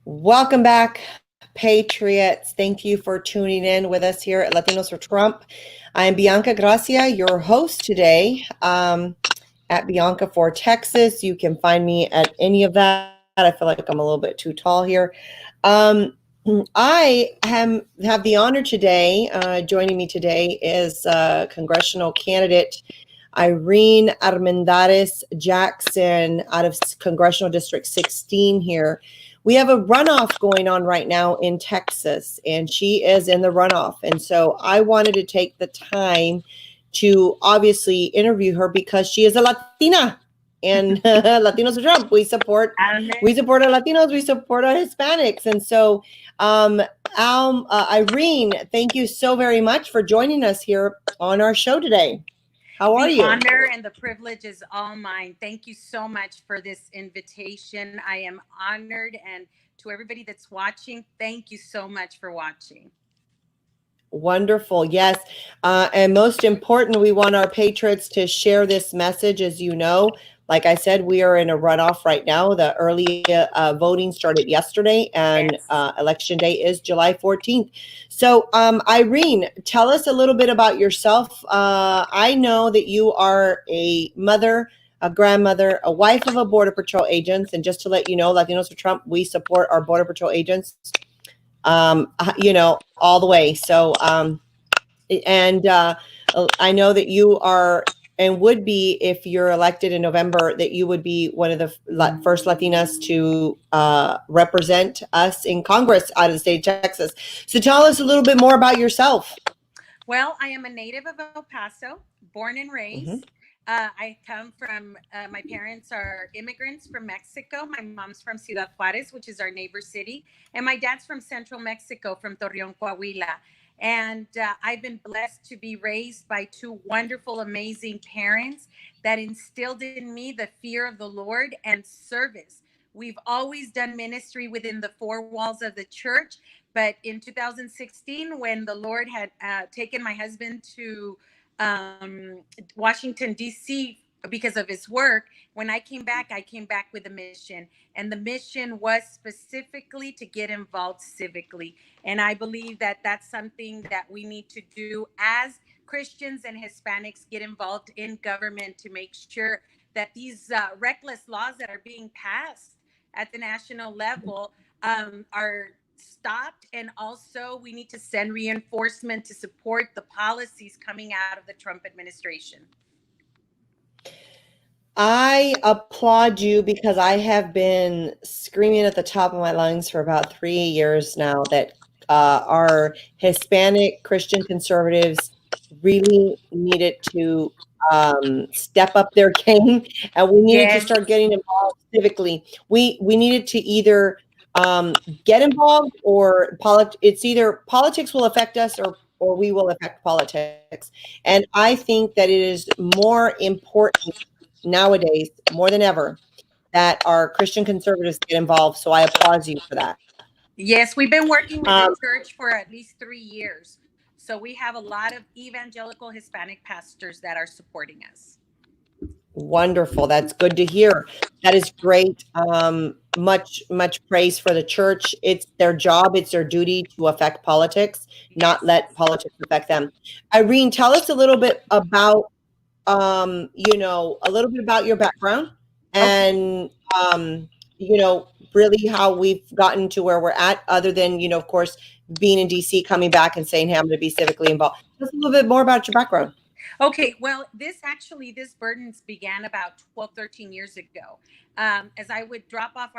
Welcome back, Patriots. Thank you for tuning in with us here at Latinos for Trump. I am Bianca Gracia, your host today at Bianca for Texas. You can find me at any of that. I feel like I'm a little bit too tall here. Um, have the honor today, joining me today is congressional candidate Irene Armendariz Jackson out of Congressional District 16 here. We have a runoff going on right now in Texas, and she is in the runoff. And so I wanted to take the time to obviously interview her because she is a Latina. And Latinos for Trump, we support our Latinos, we support our Hispanics. And so Irene, thank you so very much for joining us here on our show today. How are The you? honor and the privilege is all mine. Thank you so much for this invitation. I am honored. And to everybody that's watching, thank you so much for watching. Wonderful. Yes. And most important, we want our patriots to share this message. As you know, like I said, we are in a runoff right now. The early voting started yesterday, and Yes. election day is July 14th. So, Irene, tell us a little bit about yourself. I know that you are a mother, a grandmother, a wife of a Border Patrol agent. And just to let you know, Latinos for Trump, we support our Border Patrol agents, all the way. So, and I know that you are and would be, if you're elected in November, that you would be one of the first Latinas to represent us in Congress out of the state of Texas. So tell us a little bit more about yourself. Well, I am a native of El Paso, born and Mm-hmm. raised. I come from, my parents are immigrants from Mexico. My mom's from Ciudad Juarez, which is our neighbor city. And my dad's from central Mexico, from Torreon, Coahuila. And I've been blessed to be raised by two wonderful, amazing parents that instilled in me the fear of the Lord and service. We've always done ministry within the four walls of the church. But in 2016, when the Lord had taken my husband to Washington, D.C., because of his work, when I came back with a mission. And the mission was specifically to get involved civically. And I believe that that's something that we need to do as Christians and Hispanics get involved in government to make sure that these reckless laws that are being passed at the national level are stopped. And also, we need to send reinforcement to support the policies coming out of the Trump administration. I applaud you because I have been screaming at the top of my lungs for about 3 years now that our Hispanic Christian conservatives really needed to step up their game, and we needed to Yes. start getting involved civically. We needed to either get involved, or it's either politics will affect us, or we will affect politics. And I think that it is more important nowadays more than ever that our Christian conservatives get involved. So I applaud you for that. Yes, we've been working with the church for at least 3 years. So we have a lot of evangelical Hispanic pastors that are supporting us. Wonderful. That's good to hear. That is great. Much praise for the church. It's their job, it's their duty to affect politics, not Yes. let politics affect them. Irene, tell us a little bit about a little bit about your background, Okay. and really how we've gotten to where we're at, other than, of course, being in DC, coming back and saying, hey, I'm going to be civically involved. Just a little bit more about your background. Okay, well, this burdens began about 12, 13 years ago. As I would drop off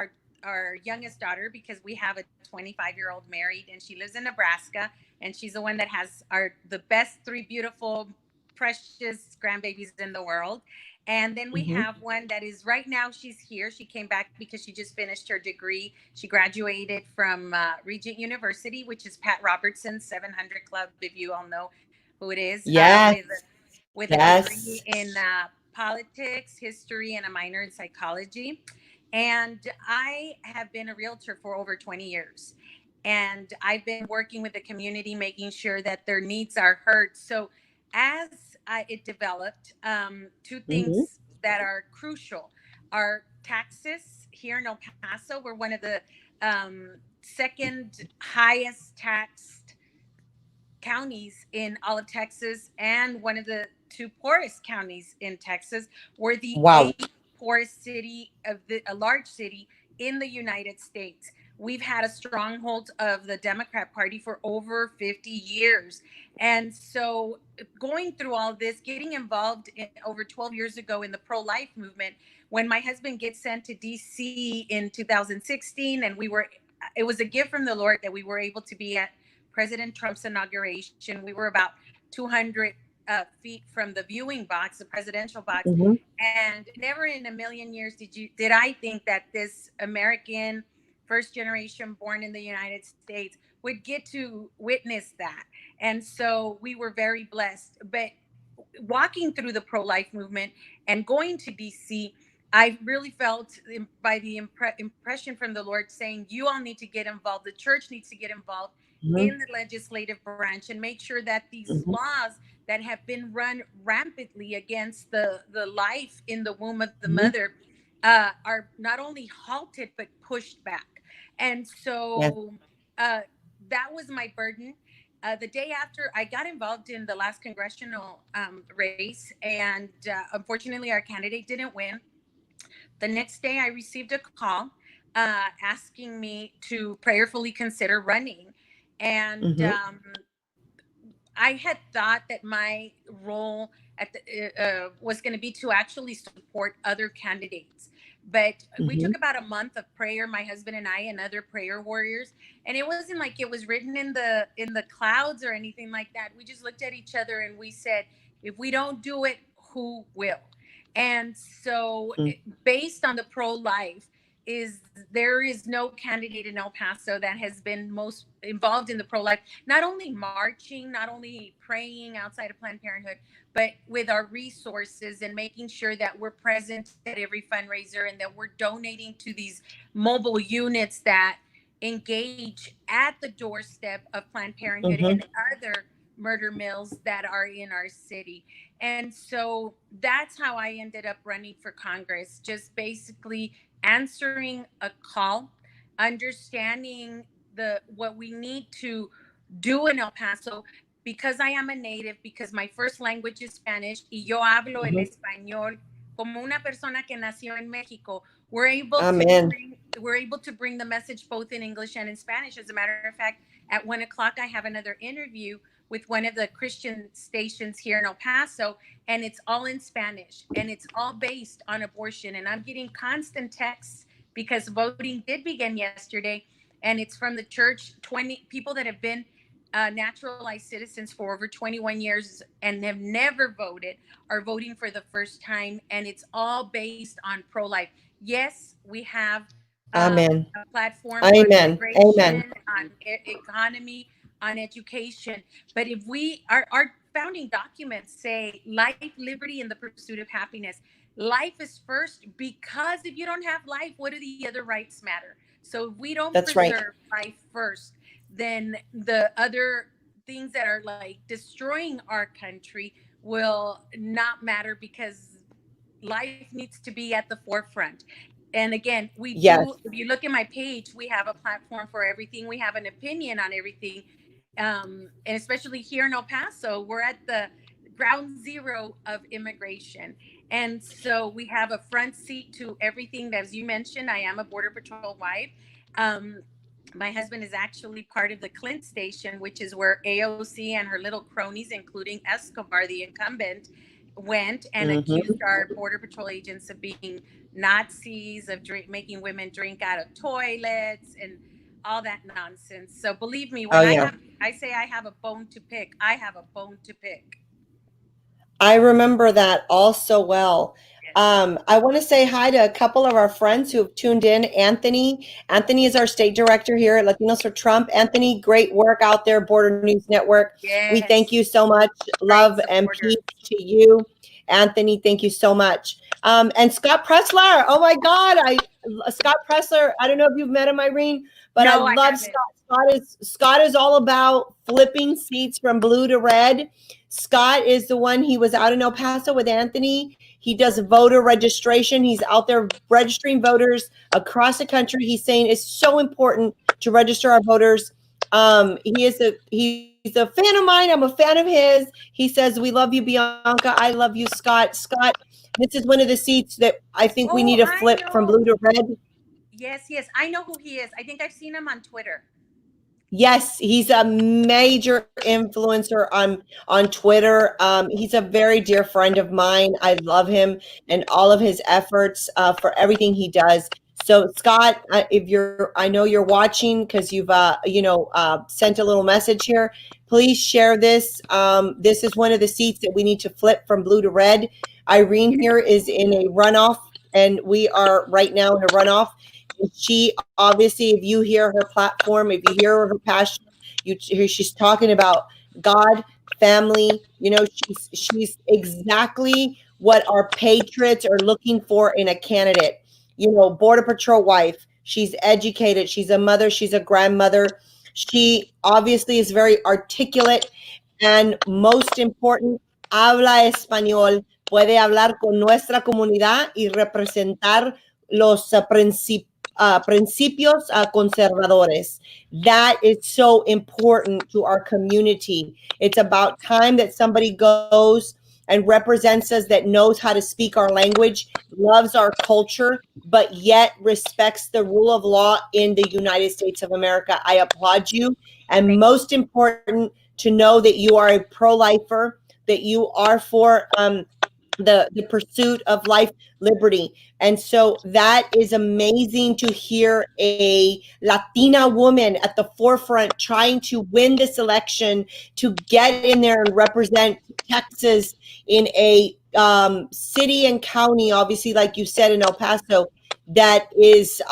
our youngest daughter, because we have a 25-year-old married, and she lives in Nebraska, and she's the one that has the best three beautiful, precious grandbabies in the world. And then we Hmm. have one that is right now, she's here. She came back because she just finished her degree. She graduated from Regent University, which is Pat Robertson's 700 Club, if you all know who it is, Yes, with a degree yes. in politics, history, and a minor in psychology. And I have been a realtor for over 20 years. And I've been working with the community, making sure that their needs are heard. So, as it developed, two Hmm. things that are crucial are taxes here in El Paso, we're one of the second highest taxed counties in all of Texas and one of the two poorest counties in Texas. We're the Wow. eighth poorest city of a large city in the United States. We've had a stronghold of the Democrat Party for over 50 years. And so going through all this, getting involved over 12 years ago in the pro-life movement, when my husband gets sent to DC in 2016, and it was a gift from the Lord that we were able to be at President Trump's inauguration. We were about 200 feet from the viewing box, the presidential box, Mhm. and never in a million years did I think that this American, first generation born in the United States, would get to witness that. And so we were very blessed. But walking through the pro-life movement and going to DC, I really felt by the impression from the Lord saying, you all need to get involved. The church needs to get involved Mhm. in the legislative branch and make sure that these Mhm. laws that have been run rampantly against the life in the womb of the Mhm. mother are not only halted but pushed back. And Yes. so that was my burden. The day after, I got involved in the last congressional race, and unfortunately, our candidate didn't win. The next day, I received a call asking me to prayerfully consider running. And Mhm. I had thought that my role was going to be to actually support other candidates. But we Mhm. took about a month of prayer, my husband and I, and other prayer warriors, and it wasn't like it was written in the clouds or anything like that. We just looked at each other and we said, if we don't do it, who will? And so, Mhm. based on the pro life, is there is no candidate in El Paso that has been most involved in the pro life, not only marching, not only praying outside of Planned Parenthood, but with our resources and making sure that we're present at every fundraiser and that we're donating to these mobile units that engage at the doorstep of Planned Parenthood Mhm. and other murder mills that are in our city. And so that's how I ended up running for Congress, just basically answering a call, understanding the what we need to do in El Paso, because I am a native, because my first language is Spanish y yo hablo el Mhm. español como una persona que nació en Mexico. Amen. We're able to bring the message both in English and in Spanish. As a matter of fact, at 1 o'clock I have another interview with one of the Christian stations here in El Paso, and it's all in Spanish and it's all based on abortion. And I'm getting constant texts because voting did begin yesterday, and it's from the church. 20 people that have been naturalized citizens for over 21 years and have never voted are voting for the first time, and it's all based on pro-life. Yes, we have Amen. a platform on Amen. Amen. immigration, on economy, on education, but if our founding documents say life, liberty, and the pursuit of happiness. Life is first, because if you don't have life, what do the other rights matter? So if we don't That's right. preserve life first, then the other things that are like destroying our country will not matter, because life needs to be at the forefront. And again, we Yes. do, if you look at my page, we have a platform for everything. We have an opinion on everything. And especially here in El Paso, we're at the ground zero of immigration. And so we have a front seat to everything. As you mentioned, I am a Border Patrol wife. Um, my husband is actually part of the Clint station, which is where AOC and her little cronies, including Escobar, the incumbent, went and Mhm. accused our Border Patrol agents of being Nazis, of making women drink out of toilets and all that nonsense. So believe me, Oh when yeah. I say I have a bone to pick, I have a bone to pick. I remember that all so well. Yes. I want to say hi to a couple of our friends who have tuned in. Anthony. Anthony is our state director here at Latinos for Trump. Anthony, great work out there, Border News Network. We thank Yes. you so much. Great Love and supporter. peace to you. Anthony, thank you so much. And Scott Pressler. Oh my God. Scott Pressler, I don't know if you've met him, Irene, but I No, I love haven't. Scott. Scott is all about flipping seats from blue to red. Scott is the one, he was out in El Paso with Anthony. He does voter registration. He's out there registering voters across the country. He's saying it's so important to register our voters. He's a fan of mine. I'm a fan of his. He says, "We love you, Bianca. I love you, Scott. Scott, this is one of the seats that I think we need to Oh, flip I from blue know. to red." Yes, yes, I know who he is. I think I've seen him on Twitter. Yes, he's a major influencer on Twitter. He's a very dear friend of mine. I love him and all of his efforts for everything he does. So, Scott, if you're, I know you're watching because you've, sent a little message here. Please share this. This is one of the seats that we need to flip from blue to red. Irene here is in a runoff, and we are right now in a runoff. She obviously, if you hear her platform, if you hear her passion, you hear she's talking about God, family. She's exactly what our patriots are looking for in a candidate. Border patrol wife. She's educated. She's a mother. She's a grandmother. She obviously is very articulate, and most important, habla español. Puede hablar con nuestra comunidad y representar los principios conservadores. That is so important to our community. It's about time that somebody goes and represents us, that knows how to speak our language, loves our culture, but yet respects the rule of law in the United States of America. I applaud you. And Thank most important, to know that you are a pro-lifer, that you are for the pursuit of life, liberty. And so that is amazing to hear a Latina woman at the forefront trying to win this election, to get in there and represent Texas in a city and county, obviously, like you said, in El Paso, that is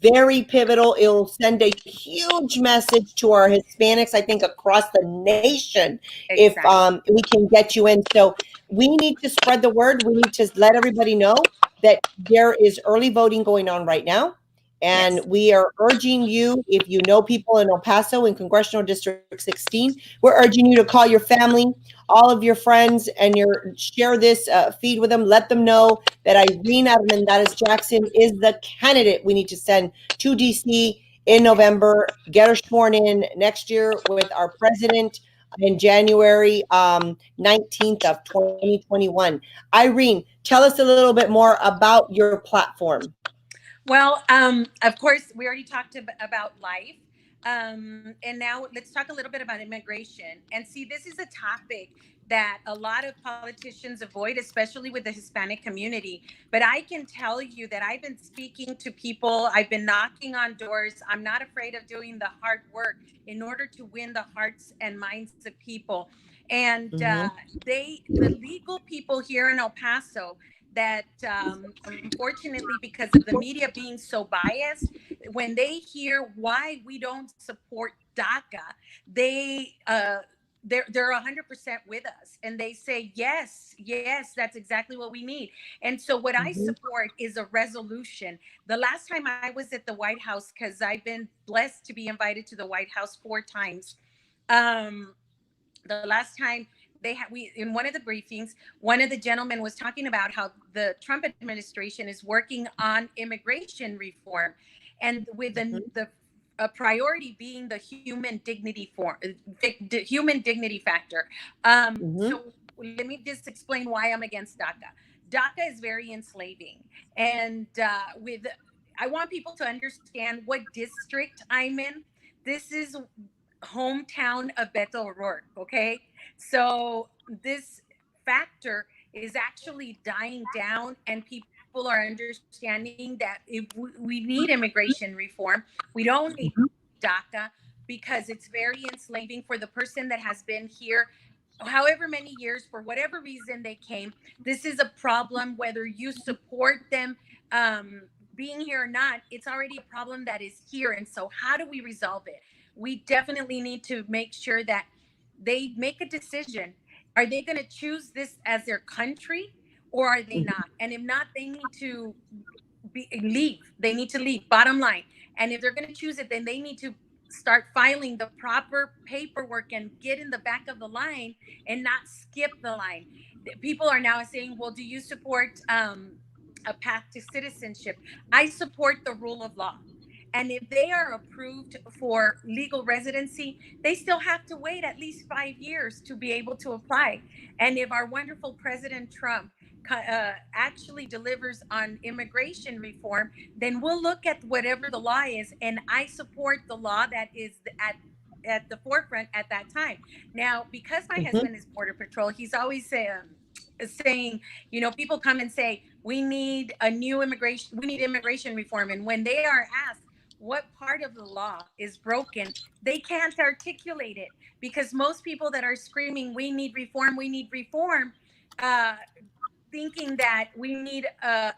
very pivotal. It'll send a huge message to our Hispanics, I think, across the nation, if Exactly. we can get you in. So we need to spread the word. We need to let everybody know that there is early voting going on right now. And Yes. we are urging you, if you know people in El Paso in Congressional District 16, we're urging you to call your family, all of your friends, and share this feed with them. Let them know that Irene Armendariz Jackson is the candidate we need to send to DC in November, get her sworn in next year with our president in January 19th of 2021. Irene, tell us a little bit more about your platform. Well, of course, we already talked about life. And now let's talk a little bit about immigration. And see, this is a topic that a lot of politicians avoid, especially with the Hispanic community. But I can tell you that I've been speaking to people, I've been knocking on doors. I'm not afraid of doing the hard work in order to win the hearts and minds of people. And Mm-hmm. the legal people here in El Paso, that unfortunately, because of the media being so biased, when they hear why we don't support DACA, they they're 100% with us, and they say yes, yes, that's exactly what we need. And so what I Mm-hmm. support is a resolution. The last time I was at the White House, because I've been blessed to be invited to the White House 4 times. um the last time they had, we in one of the briefings, one of the gentlemen was talking about how the Trump administration is working on immigration reform, and with the a priority being the human dignity human dignity factor. Mm-hmm. So let me just explain why I'm against DACA. DACA is very enslaving, and with I want people to understand what district I'm in. This is hometown of Beto O'Rourke. Okay, so this factor is actually dying down, and people are understanding that if we need immigration reform, we don't need DACA, because it's very enslaving for the person that has been here however many years, for whatever reason they came. This is a problem whether you support them being here or not. It's already a problem that is here. And so how do we resolve it? We definitely need to make sure that they make a decision. Are they going to choose this as their country, or are they not? And if not, they need to leave. They need to leave, bottom line. And if they're going to choose it, then they need to start filing the proper paperwork and get in the back of the line and not skip the line. people are now saying, well, do you support a path to citizenship? I support the rule of law. And if they are approved for legal residency, they still have to wait at least 5 years to be able to apply. And if our wonderful President Trump actually delivers on immigration reform, then we'll look at whatever the law is. And I support the law that is at the forefront at that time. Now, because my Mhm. husband is Border Patrol, he's always saying, people come and say, we need immigration reform. And when they are asked what part of the law is broken, they can't articulate it, because most people that are screaming, we need reform, uh, thinking that we need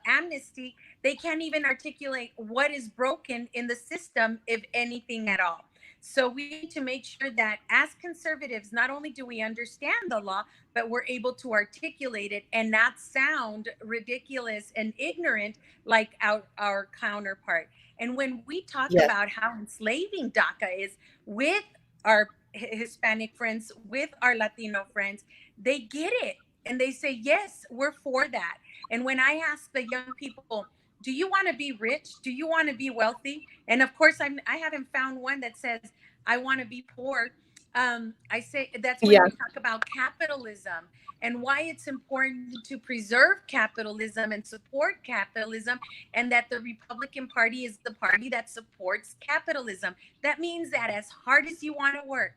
amnesty, they can't even articulate what is broken in the system, if anything at all. So we need to make sure that as conservatives, not only do we understand the law, but we're able to articulate it and not sound ridiculous and ignorant like our counterpart. And when we talk Yes, about how enslaving DACA is with our Hispanic friends, with our Latino friends, they get it and they say, yes, we're for that. And when I ask the young people, do you want to be rich? Do you want to be wealthy? And of course, I haven't found one that says, I want to be poor. I say that's when yeah, we talk about capitalism and why it's important to preserve capitalism and support capitalism, and that the Republican Party is the party that supports capitalism. That means that as hard as you want to work,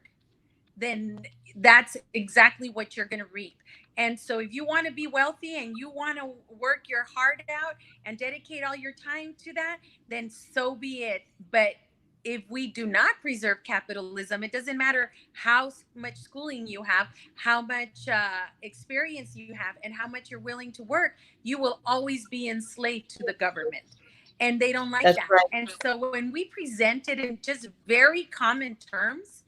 then that's exactly what you're going to reap. And so if you want to be wealthy and you want to work your heart out and dedicate all your time to that, then so be it. But if we do not preserve capitalism, it doesn't matter how much schooling you have, how much experience you have, and how much you're willing to work, you will always be enslaved to the government. And they don't like that's that. right. And so when we present it in just very common terms,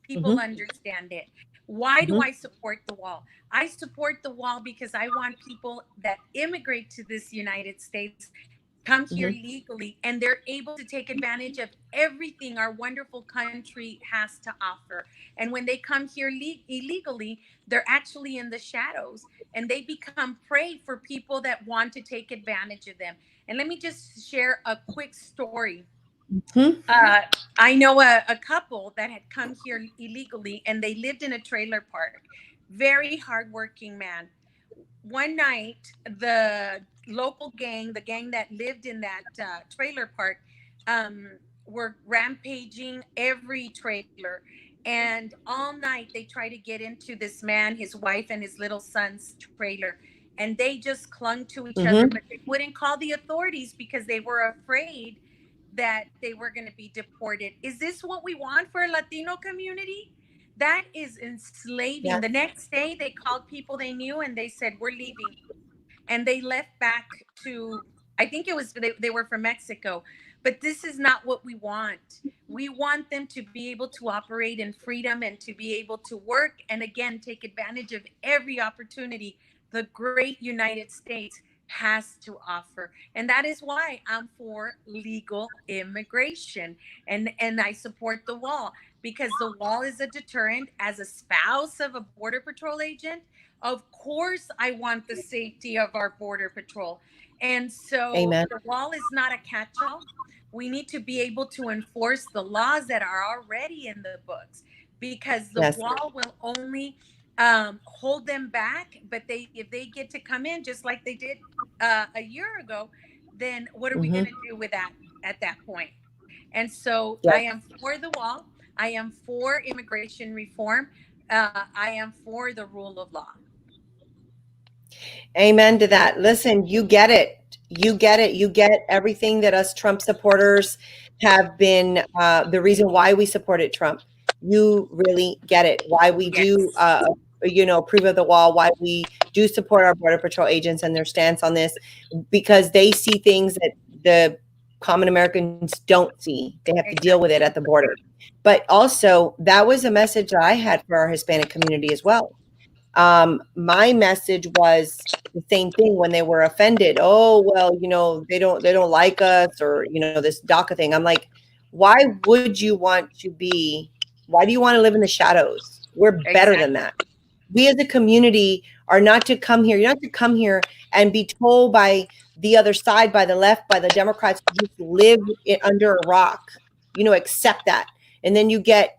people Mhm, understand it. Why do mhm, I support the wall? I support the wall because I want people that immigrate to this United States come here mhm, legally and they're able to take advantage of everything our wonderful country has to offer. And when they come here illegally, they're actually in the shadows and they become prey for people that want to take advantage of them. And let me just share a quick story. mhm, uh, I know a couple that had come here illegally and they lived in a trailer park. Very hardworking man. One night, the local gang, the gang that lived in that trailer park, were rampaging every trailer. And all night they tried to get into this man, his wife, and his little son's trailer. And they just clung to each other, mhm. but they wouldn't call the authorities because they were afraid that they were going to be deported. Is this what we want for a Latino community? That is Yeah. enslaving. The next day, they called people they knew and they said, we're leaving. And they left back to, I think it was, they were from Mexico. But this is not what we want. We want them to be able to operate in freedom and to be able to work and again take advantage of every opportunity the great United States has to offer. And that is why I'm for legal immigration, and I support the wall, because the wall is a deterrent. As a spouse of a border patrol agent, of course, I want the safety of our border patrol. And so Amen. the wall is not a catch all. We need to be able to enforce the laws that are already in the books, because the Yes. wall will only hold them back. But if they get to come in just like they did a year ago, then what are we going Mhm. to do with that at that point? And so I Yes. am for the wall. I am for immigration reform. I am for the rule of law. Amen to that. Listen, you get it. You get it. You get everything that us Trump supporters have been the reason why we supported Trump. You really get it. Why we do, Yes, approve of the wall, why we do support our Border Patrol agents and their stance on this, because they see things that the common Americans don't see. They have to deal with it exactly. at the border. But also, that was a message that I had for our Hispanic community as well. My message was the same thing when they were offended. Oh, well, they don't like us, or this DACA thing. I'm like, why would you want to be? Why do you want to live in the shadows? We're better than Exactly. that. We as a community are not to come here. You're not to come here and be told by the other side, by the left, by the Democrats, to just live under a rock. Accept that, and then you don't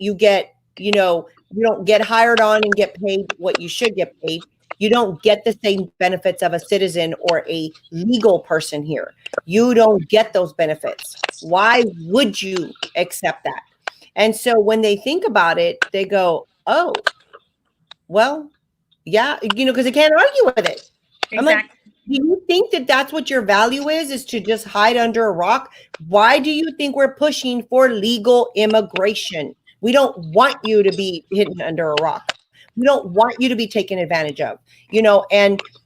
get hired on and get paid what you should get paid. You don't get the same benefits of a citizen or a legal person here. You don't get those benefits. Why would you accept that? And so when they think about it, they go, oh, well, yeah, because they can't argue with it. I'm like, Exactly. do you think that that's what your value is to just hide under a rock? Why do you think we're pushing for legal immigration? We don't want you to be hidden under a rock. We don't want you to be taken advantage of,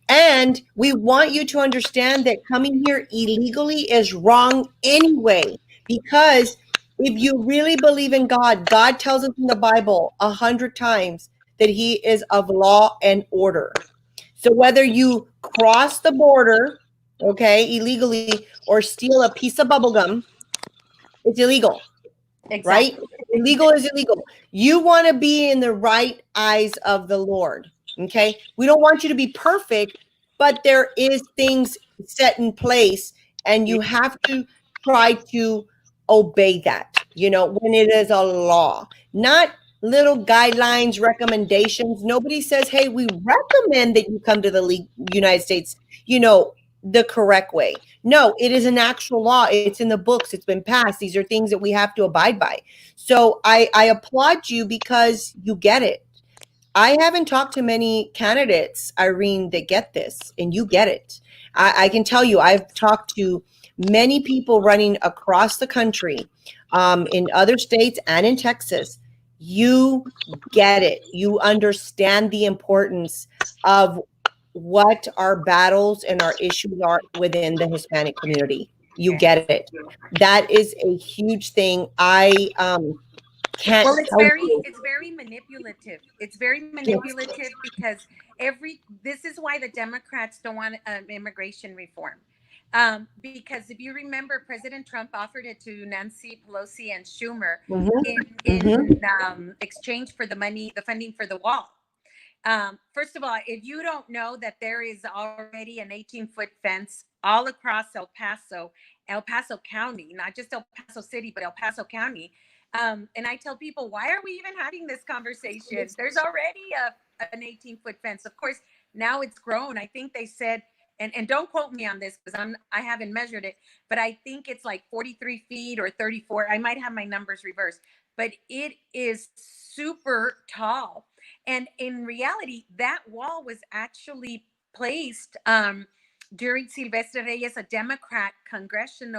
and we want you to understand that coming here illegally is wrong anyway, because if you really believe in God, God tells us in the Bible 100 times that he is of law and order. So whether you cross the border, okay, illegally, or steal a piece of bubble gum, it's illegal, right? Exactly. Illegal is illegal. You want to be in the right eyes of the Lord, okay? We don't want you to be perfect, but there is things set in place, and you have to try to obey that, when it is a law, not little guidelines, recommendations. Nobody says, hey, we recommend that you come to the United States, the correct way. No, it is an actual law. It's in the books. It's been passed. These are things that we have to abide by. So I applaud you because you get it. I haven't talked to many candidates, Irene, that get this, and you get it. I can tell you, I've talked to many people running across the country, in other states and in Texas. You get it. You understand the importance of what our battles and our issues are within the Hispanic community. You Yeah. get it. That is a huge thing. I can't Well, tell you. it's very manipulative. It's very manipulative because this is why the Democrats don't want immigration reform. Because if you remember, President Trump offered it to Nancy Pelosi and Schumer Mhm, mhm. in exchange for the funding for the wall. First of all, if you don't know that there is already an 18-foot fence all across El Paso County, not just El Paso City, but El Paso County. And I tell people, why are we even having this conversation? There's already an 18-foot fence. Of course, now it's grown. I think they said, and don't quote me on this because I haven't measured it, but I think it's like 43 feet or 34. I might have my numbers reversed, but it is super tall. And in reality, that wall was actually placed during Silvestre Reyes, a Democrat congressman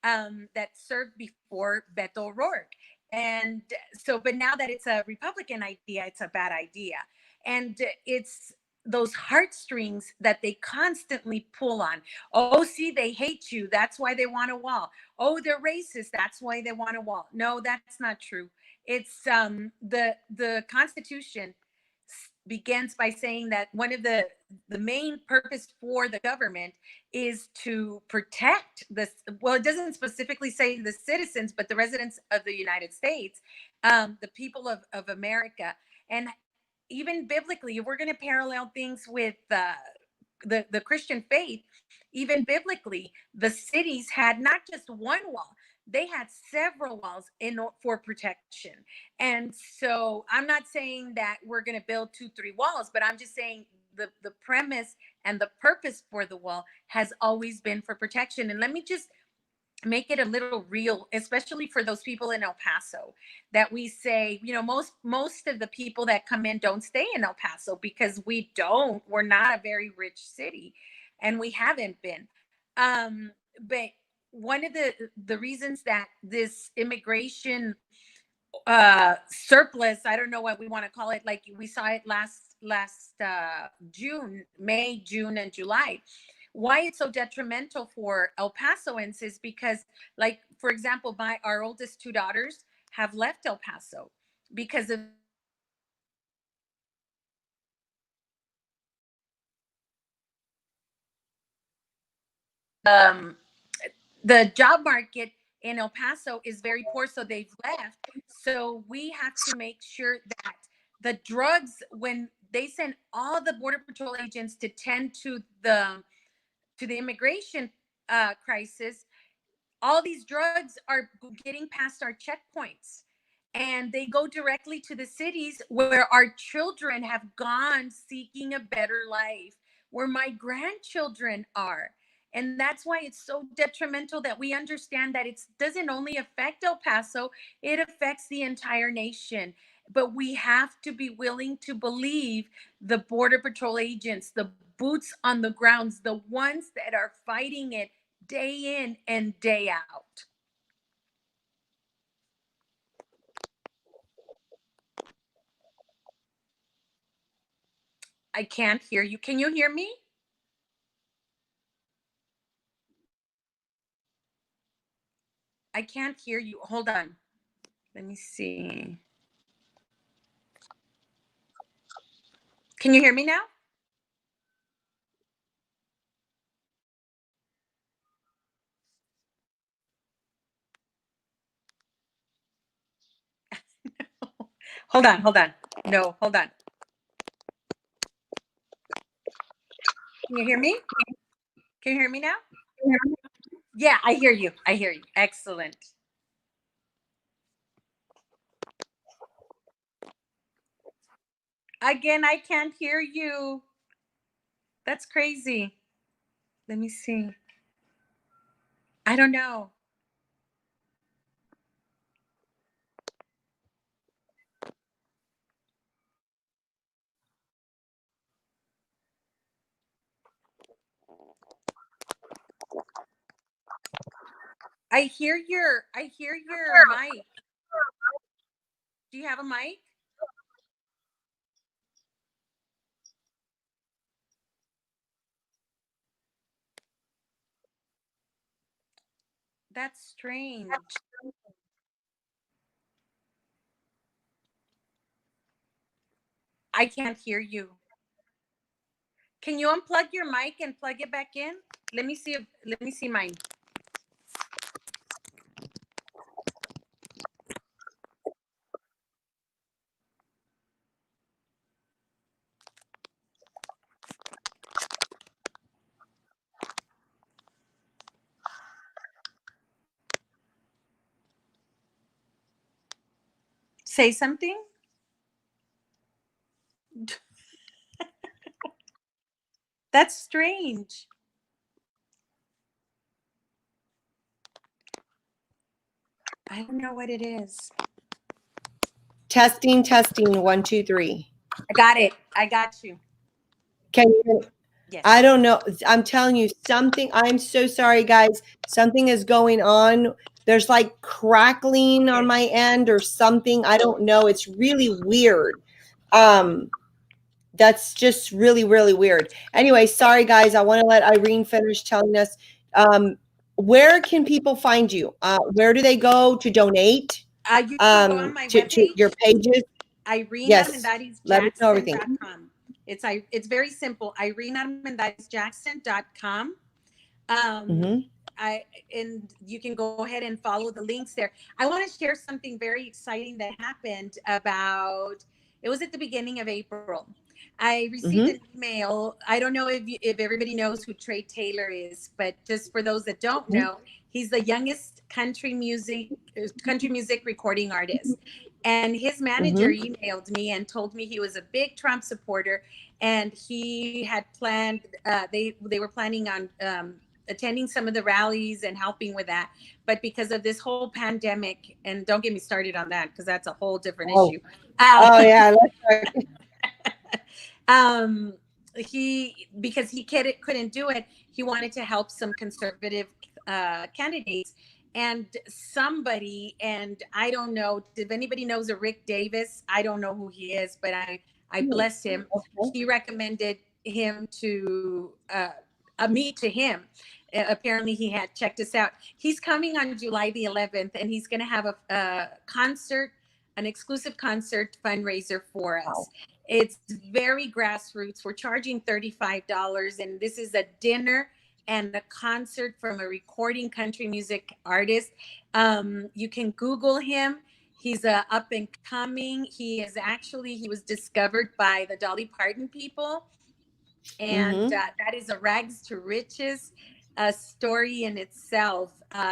that served before Beto O'Rourke. And so, but now that it's a Republican idea, it's a bad idea. And it's those heartstrings that they constantly pull on. Oh, see, they hate you. That's why they want a wall. Oh, they're racist. That's why they want a wall. No, that's not true. It's the Constitution begins by saying that one of the main purpose for the government is to protect this. Well, it doesn't specifically say the citizens, but the residents of the United States, the people of America. And even biblically, if we're going to parallel things with the Christian faith, even biblically, the cities had not just one wall; they had several walls for protection. And so, I'm not saying that we're going to build 2, 3 walls, but I'm just saying the premise and the purpose for the wall has always been for protection. And let me just make it a little real, especially for those people in El Paso, that we say, most of the people that come in don't stay in El Paso because we're not a very rich city, and we haven't been. But one of the reasons that this immigration surplus, I don't know what we want to call it, like we saw it last June and July, why it's so detrimental for El Pasoans is because, like, for example, our oldest 2 daughters have left El Paso because of the job market in El Paso is very poor, so they've left. So we have to make sure that the drugs, when they send all the Border Patrol agents to tend to the immigration crisis, all these drugs are getting past our checkpoints, and they go directly to the cities where our children have gone seeking a better life, where my grandchildren are. And that's why it's so detrimental, that we understand that it doesn't only affect El Paso, it affects the entire nation. But we have to be willing to believe the Border Patrol agents, the boots on the grounds, the ones that are fighting it day in and day out. I can't hear you. Can you hear me? I can't hear you. Hold on. Let me see. Can you hear me now? Hold on, hold on. No, hold on. Can you hear me? Can you hear me now? Yeah, I hear you. I hear you. Excellent. Again, I can't hear you. That's crazy. Let me see. I don't know. I hear your mic. Do you have a mic? That's strange. I can't hear you. Can you unplug your mic and plug it back in? Let me see mine. Say something. That's strange. I don't know what it is. Testing, testing, 1, 2, 3. I got it. I got you. Can you? Yes. I don't know. I'm telling you something. I'm so sorry, guys. Something is going on. There's like crackling on my end or something. I don't know. It's really weird. That's just really, really weird. Anyway, sorry, guys. I want to let Irene finish telling us. Where can people find you? Where do they go to donate? You can go on my webpage. To your pages. Yes. Let me know everything. It's very simple. IreneArmendarizJackson.com. And you can go ahead and follow the links there. I want to share something very exciting that happened it was at the beginning of April. I received an email. I don't know if everybody knows who Trey Taylor is, but just for those that don't know, he's the youngest country music recording artist. And his manager emailed me and told me he was a big Trump supporter, and he had planned. They were planning on attending some of the rallies and helping with that. But because of this whole pandemic, and don't get me started on that because that's a whole different issue. Yeah. Because he couldn't do it, he wanted to help some conservative candidates. And somebody, and I don't know if anybody knows a Rick Davis. I don't know who he is, but I bless him. He recommended him to me to him. Apparently he had checked us out. He's coming on July the 11th, and he's going to have a concert, an exclusive concert fundraiser for us. Wow. It's very grassroots. We're charging $35, and this is a dinner and a concert from a recording country music artist. You can Google him. He's a up and coming. He was discovered by the Dolly Parton people, and Mm-hmm. that is a rags to riches story in itself.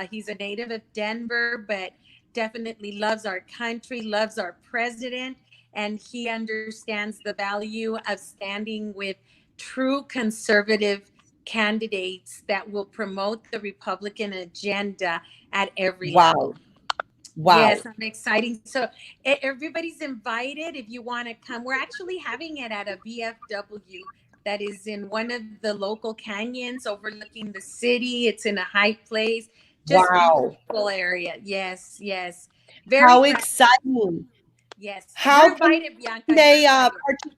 He's a native of Denver, but definitely loves our country, loves our president, and he understands the value of standing with true conservative candidates that will promote the Republican agenda at every Wow. level. Wow. Yes, I'm exciting. So everybody's invited if you want to come. We're actually having it at a VFW that is in one of the local canyons overlooking the city. It's in a high place, just Wow. beautiful area. Yes, yes. Very How proud. exciting. Yes. You're How can invited, Bianca. You're they invited.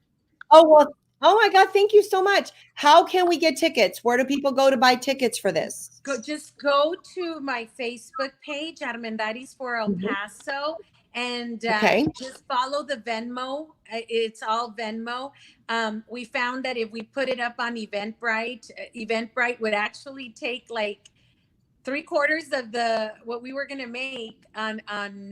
oh well, oh my God, thank you so much. How can we get tickets? Where do people go to buy tickets for this? Just go to my Facebook page, Armendariz for El Mhm. Paso, and Okay. just follow the Venmo. It's all Venmo. We found that if we put it up on Eventbrite, Eventbrite would actually take like three-quarters of the what we were going to make on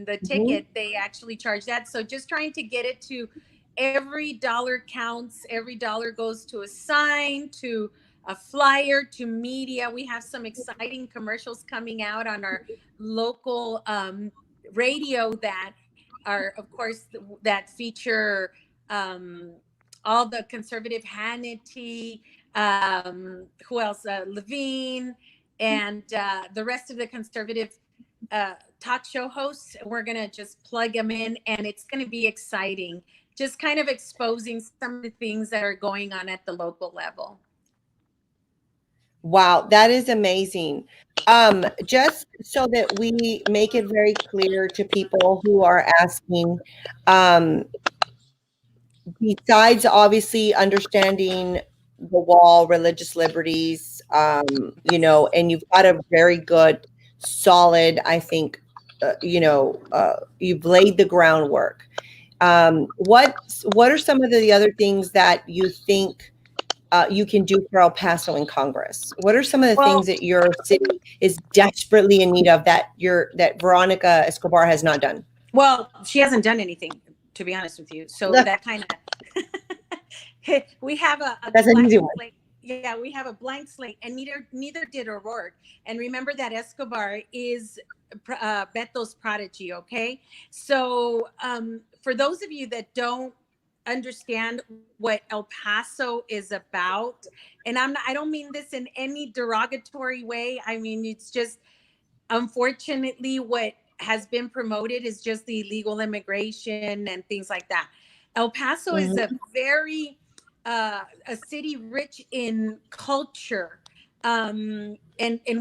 the Mhm. ticket. They actually charge that. So just trying to get it to every dollar counts. Every dollar goes to a sign, to a flyer, to media. We have some exciting commercials coming out on our local radio that are, of course, that feature um, all the conservative Hannity, who else, Levine, and the rest of the conservative talk show hosts. We're going to just plug them in, and it's going to be exciting, just kind of exposing some of the things that are going on at the local level. Wow, that is amazing. Just so that we make it very clear to people who are asking, um, besides obviously understanding the wall, religious liberties, and you've got a very good, solid, I think, you've laid the groundwork. What are some of the other things that you think you can do for El Paso in Congress? What are some of the things Well, that your city is desperately in need of that Veronica Escobar has not done? well, she hasn't done anything, to be honest with you. So that kind of we have a That's an blank easy one. slate. Yeah, we have a blank slate, and neither did O'Rourke. And remember that Escobar is Beto's prodigy. Okay, so for those of you that don't understand what El Paso is about, and I don't mean this in any derogatory way. I mean, it's just unfortunately what has been promoted is just the illegal immigration and things like that. El Paso is a Mhm. very a city rich in culture, and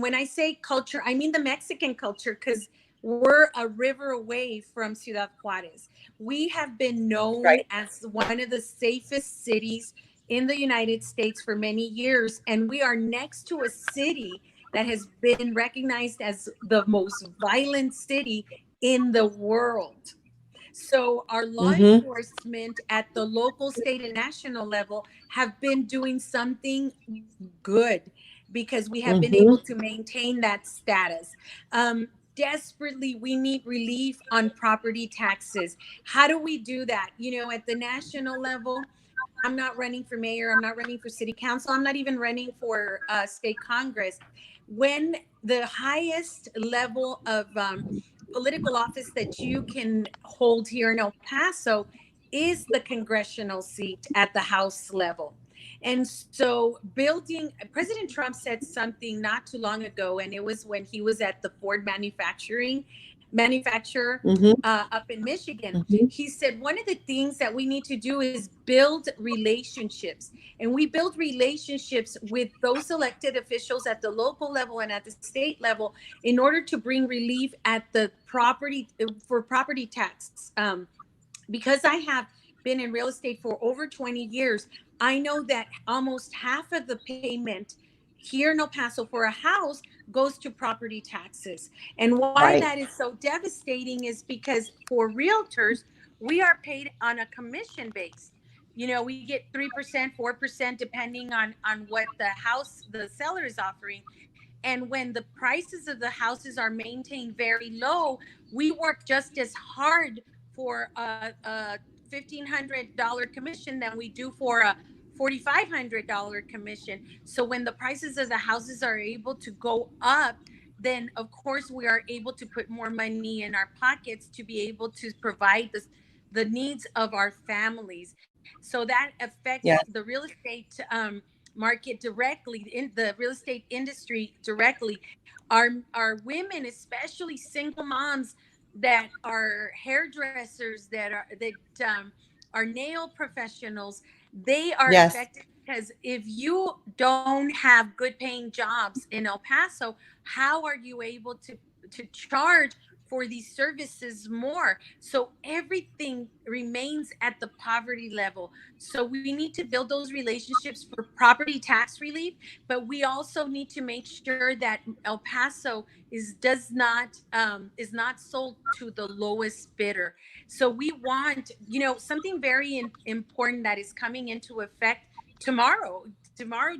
when I say culture, I mean the Mexican culture, because we're a river away from Ciudad Juarez. We have been known Right. as one of the safest cities in the United States for many years, and we are next to a city that has been recognized as the most violent city in the world. So our law Mhm. enforcement at the local, state, and national level have been doing something good because we have been able Mhm. to maintain that status. Desperately, we need relief on property taxes. How do we do that? At the national level, I'm not running for mayor. I'm not running for city council. I'm not even running for state congress. When the highest level of political office that you can hold here in El Paso is the congressional seat at the House level. And so, President Trump said something not too long ago, and it was when he was at the Ford manufacturer Mhm. up in Michigan. Mhm. He said one of the things that we need to do is build relationships. And we build relationships with those elected officials at the local level and at the state level in order to bring relief at the property tax. Because I have been in real estate for over 20 years, I know that almost half of the payment here in El Paso for a house goes to property taxes. And why Right. that is so devastating is because for realtors, we are paid on a commission base. We get 3%, 4%, depending on what the seller is offering. And when the prices of the houses are maintained very low, we work just as hard for a $1,500 commission than we do for a $4,500 commission. So when the prices of the houses are able to go up, then of course we are able to put more money in our pockets to be able to provide the needs of our families. So that affects Yes. the real estate market directly, in the real estate industry directly. Our women, especially single moms that are hairdressers, that are nail professionals, they are Yes. affected because if you don't have good paying jobs in El Paso, how are you able to charge for these services more? So everything remains at the poverty level. So we need to build those relationships for property tax relief, but we also need to make sure that El Paso is not sold to the lowest bidder. So we want, something very important that is coming into effect tomorrow,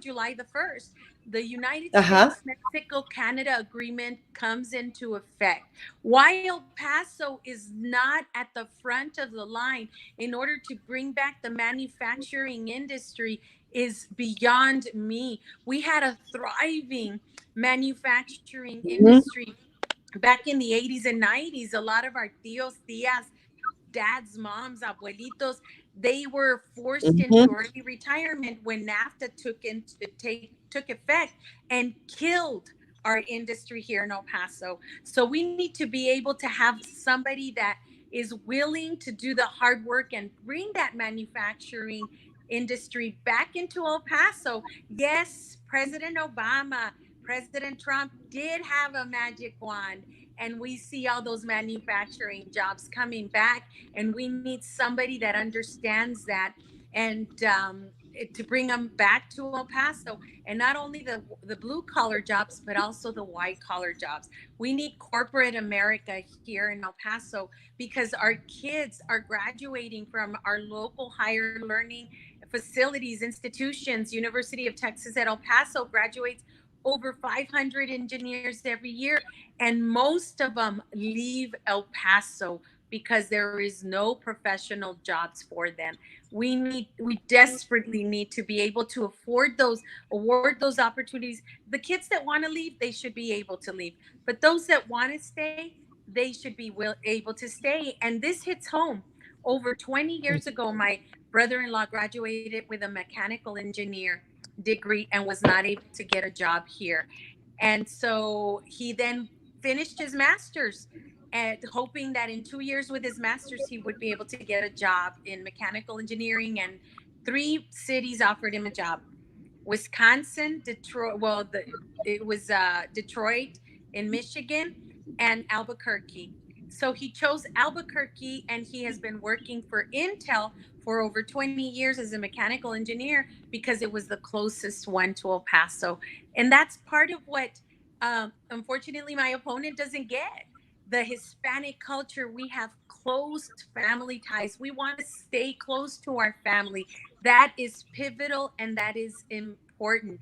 July 1st. The United Uh-huh. States Mexico Canada agreement comes into effect. Why El Paso is not at the front of the line in order to bring back the manufacturing industry is beyond me. We had a thriving manufacturing Hmm. industry back in the 80s and 90s. A lot of our tios, tias, dads, moms, abuelitos, they were forced into Hmm. early retirement when NAFTA took effect and killed our industry here in El Paso. So we need to be able to have somebody that is willing to do the hard work and bring that manufacturing industry back into El Paso. Yes, President Obama, President Trump did have a magic wand, and we see all those manufacturing jobs coming back, and we need somebody that understands that, and to bring them back to El Paso. And not only the blue collar jobs, but also the white collar jobs. We need corporate America here in El Paso because our kids are graduating from our local higher learning facilities, institutions. University of Texas at El Paso graduates over 500 engineers every year, and most of them leave El Paso because there is no professional jobs for them. We desperately need to be able to award those opportunities. The kids that want to leave, they should be able to leave, but those that want to stay, they should be able to stay. And this hits home. Over 20 years ago, my brother-in-law graduated with a mechanical engineer degree and was not able to get a job here. And so he then finished his master's, and hoping that in 2 years with his master's he would be able to get a job in mechanical engineering. And three cities offered him a job: Wisconsin, Detroit. Well, it was Detroit in Michigan, and Albuquerque. So he chose Albuquerque, and he has been working for Intel for over 20 years as a mechanical engineer because it was the closest one to El Paso. And that's part of what, unfortunately, my opponent doesn't get. The Hispanic culture, we have close family ties. We want to stay close to our family. That is pivotal and that is important.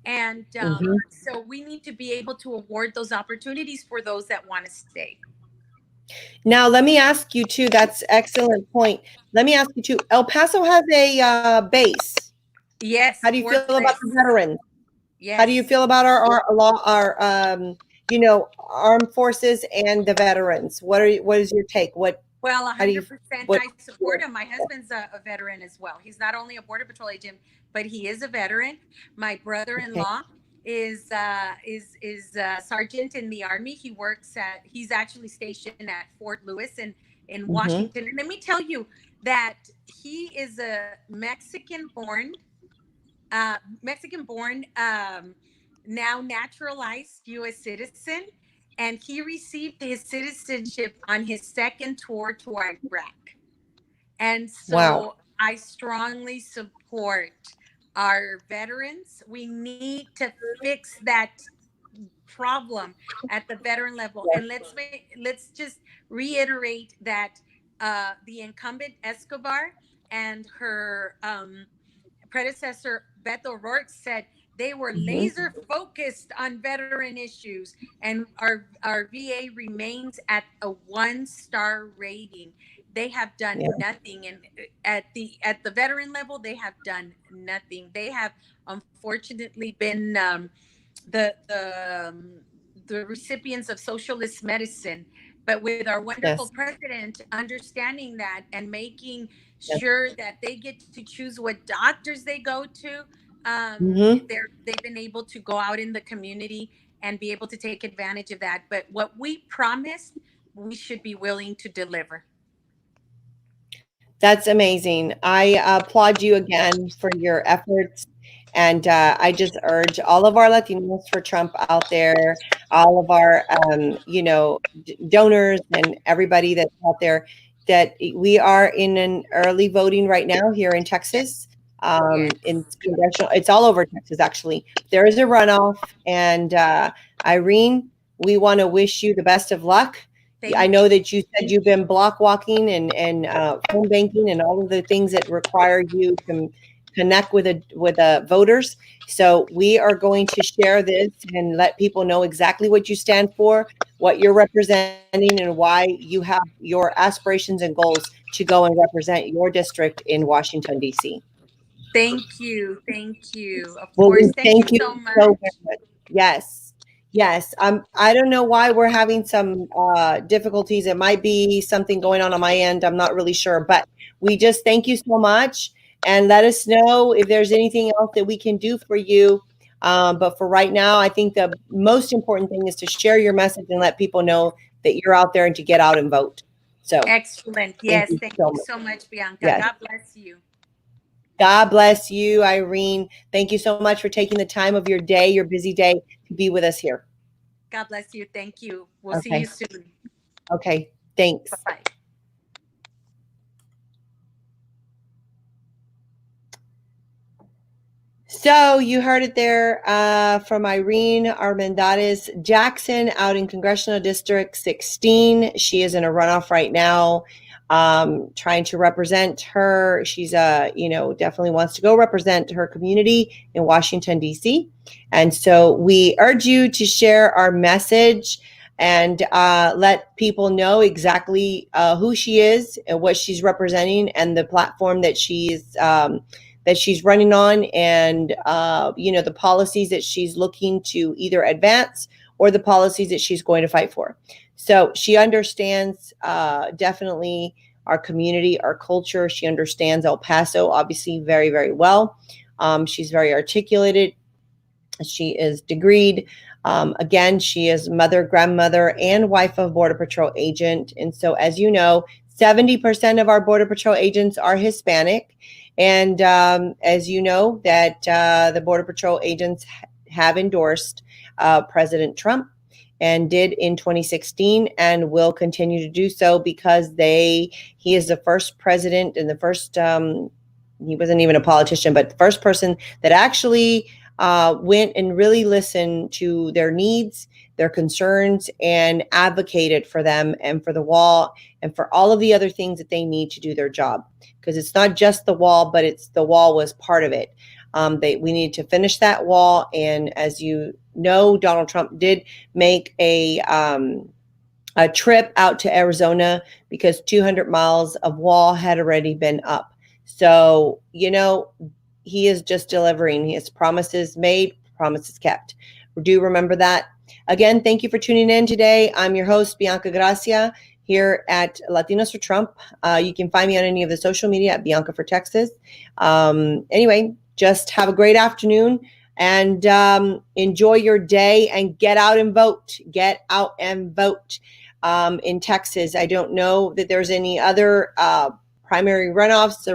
And Hmm. so we need to be able to award those opportunities for those that want to stay. Now, let me ask you too. That's excellent point. Let me ask you too. El Paso has a base. How Yes, do you feel Fort about the Bliss. veterans? How do you Yes. feel about our law, our armed forces and the veterans? What is your take? Well, How do you 100% what? I support him. My husband's a veteran as well. He's not only a Border Patrol agent, but he is a veteran. My Okay. brother-in-law is a sergeant in the Army. He's actually stationed at Fort Lewis in Hmm. Washington. And let me tell you that he is a Mexican born, now naturalized U.S. citizen, and he received his citizenship on his second tour to Iraq. And Wow. so I strongly support our veterans. We need to fix that problem at the veteran level. And let's just reiterate that the incumbent Escobar and her predecessor Beto O'Rourke said They were laser focused on veteran issues, and our VA remains at a 1-star rating. They have done Yeah. nothing, and at the veteran level, they have done nothing. They have unfortunately been the the um, the recipients of socialist medicine. But with our wonderful Yes. president understanding that and making Yes. sure that they get to choose what doctors they go to, Hmm. they've been able to go out in the community and be able to take advantage of that. But what we promised, we should be willing to deliver. That's amazing. I applaud you again for your efforts. And I just urge all of our Latinos for Trump out there, all of our, donors and everybody that's out there, that we are in an early voting right now here in Texas. Yes. In congressional, it's all over Texas, actually. There is a runoff. And Irene, we want to wish you the best of luck. I Thank know you. that you said you've been block walking and phone banking and all of the things that require you to connect with the voters. So we are going to share this and let people know exactly what you stand for, what you're representing, and why you have your aspirations and goals to go and represent your district in Washington, D.C. Thank you. Thank you. Of Well, we course. Thank you thank you so so very much. much. Yes. Yes. I don't know why we're having some difficulties. It might be something going on my end. I'm not really sure, but we just thank you so much and let us know if there's anything else that we can do for you. But for right now, I think the most important thing is to share your message and let people know that you're out there and to get out and vote. So Excellent. thank Yes. you Thank so you much. so much, Bianca. Yes. God bless you. God bless you, Irene. Thank you so much for taking the time of your day, your busy day, to be with us here. God bless you. Thank you. We'll see you Okay. soon. Okay. Bye Thanks. bye. So you heard it there from Irene Armendariz Jackson out in Congressional District 16. She is in a runoff right now, trying to represent her. She's definitely wants to go represent her community in Washington, D.C. And so we urge you to share our message and let people know exactly who she is and what she's representing and the platform that she's running on, and the policies that she's looking to either advance or the policies that she's going to fight for. So she understands definitely our community, our culture. She understands El Paso obviously very, very well. She's very articulated. She is degreed. Again, she is mother, grandmother, and wife of Border Patrol agent. And so, as you know, 70% of our Border Patrol agents are Hispanic. And as you know, that the Border Patrol agents have endorsed President Trump and did in 2016 and will continue to do so because he is the first president and the first, he wasn't even a politician, but the first person that actually went and really listened to their needs, their concerns, and advocated for them and for the wall and for all of the other things that they need to do their job. Because it's not just the wall, but the wall was part of it. We needed to finish that wall. And as you know, Donald Trump did make a trip out to Arizona because 200 miles of wall had already been up. So, he is just delivering. His promises made, promises kept. Do remember that. Again, thank you for tuning in today. I'm your host, Bianca Gracia, here at Latinos for Trump. You can find me on any of the social media at Bianca for Texas. Anyway, just have a great afternoon and enjoy your day and get out and vote. Get out and vote. In Texas, I don't know that there's any other primary runoffs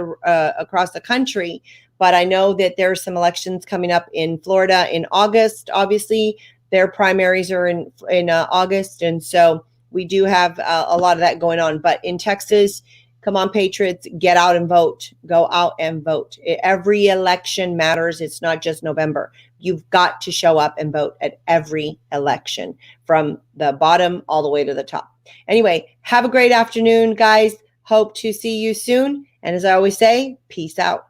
across the country, but I know that there's some elections coming up in Florida in August. Obviously, their primaries are in August, and so we do have a lot of that going on. But in Texas, come on, Patriots, get out and vote. Go out and vote. Every election matters. It's not just November. You've got to show up and vote at every election, from the bottom all the way to the top. Anyway, have a great afternoon, guys. Hope to see you soon. And as I always say, peace out.